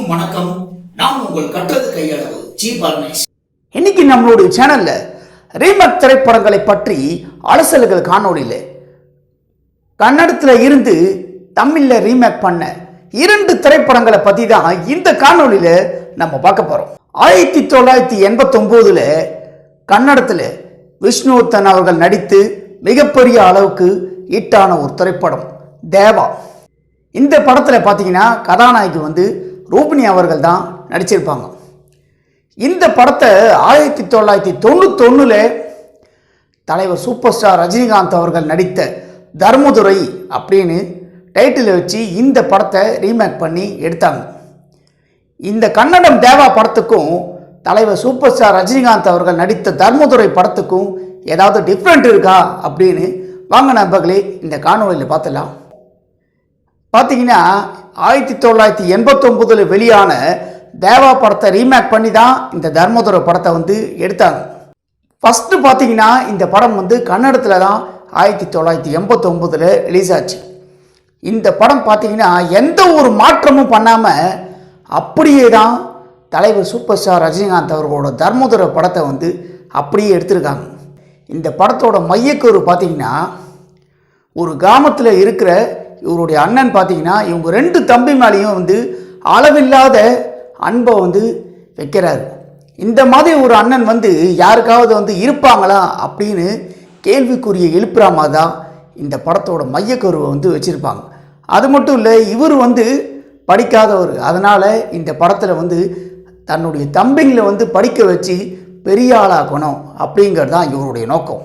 அனைவருக்கும் வணக்கம். நான் உங்கள் கற்றது கையளவு ஜி பாலனேஷ். இன்னைக்கு நம்மளுடைய சேனல்ல ரீமேக் திரைப்படங்களை பற்றி அலசல்கள் காணொளியில் கன்னடத்தில் இருந்து தமிழ்ல ரீமேக் பண்ண 2 திரைப்படங்களை பற்றி தான் இந்த காணொளியில் நம்ம பார்க்க போறோம். 1989 கன்னடத்தில் விஷ்ணுவர்தன் அவர்கள் நடித்து மிகப்பெரிய அளவுக்கு ஹிட்டான ஒரு திரைப்படம் தேவா. இந்த படத்தில் பார்த்தீங்கன்னா கதாநாயகி ரூபினி அவர்கள் தான் நடிச்சிருப்பாங்க. இந்த படத்தை 1991 தலைவர் சூப்பர் ஸ்டார் ரஜினிகாந்த் அவர்கள் நடித்த தர்மதுரை அப்படின்னு டைட்டில் வச்சு இந்த படத்தை ரீமேக் பண்ணி எடுத்தாங்க. இந்த கன்னடம் தேவா படத்துக்கும் தலைவர் சூப்பர் ஸ்டார் ரஜினிகாந்த் அவர்கள் நடித்த தர்மதுரை படத்துக்கும் ஏதாவது டிஃப்ரெண்ட் இருக்கா அப்படின்னு வாங்க நண்பர்களே இந்த காணொளியில் பார்த்துலாம். பார்த்தீங்கன்னா 1989 வெளியான தேவா படத்தை ரீமேக் பண்ணி தான் இந்த தர்மதுரை படத்தை எடுத்தாங்க. ஃபஸ்ட்டு பார்த்தீங்கன்னா இந்த படம் கன்னடத்தில் தான் 1989 ரிலீஸ் ஆச்சு. இந்த படம் பார்த்தீங்கன்னா எந்த ஒரு மாற்றமும் பண்ணாமல் அப்படியே தான் தலைவர் சூப்பர் ஸ்டார் ரஜினிகாந்த் அவர்களோட தர்மதுரை படத்தை அப்படியே எடுத்திருக்காங்க. இந்த படத்தோட மையக்கரு பார்த்தீங்கன்னா ஒரு கிராமத்தில் இருக்கிற இவருடைய அண்ணன் பார்த்தீங்கன்னா இவங்க 2 தம்பி மேலேயும் அளவில்லாத அன்பை வைக்கிறாரு. இந்த மாதிரி ஒரு அண்ணன் யாருக்காவது இருப்பாங்களா அப்படின்னு கேள்விக்குரிய எழுப்புற மாதிரி தான் இந்த படத்தோட மையக்கருவை வச்சுருப்பாங்க. அது மட்டும் இல்லை, இவர் படிக்காதவர். அதனால் இந்த படத்தில் தன்னுடைய தம்பிங்களை படிக்க வச்சு பெரிய ஆளாக்கணும் அப்படிங்கிறது தான் இவருடைய நோக்கம்.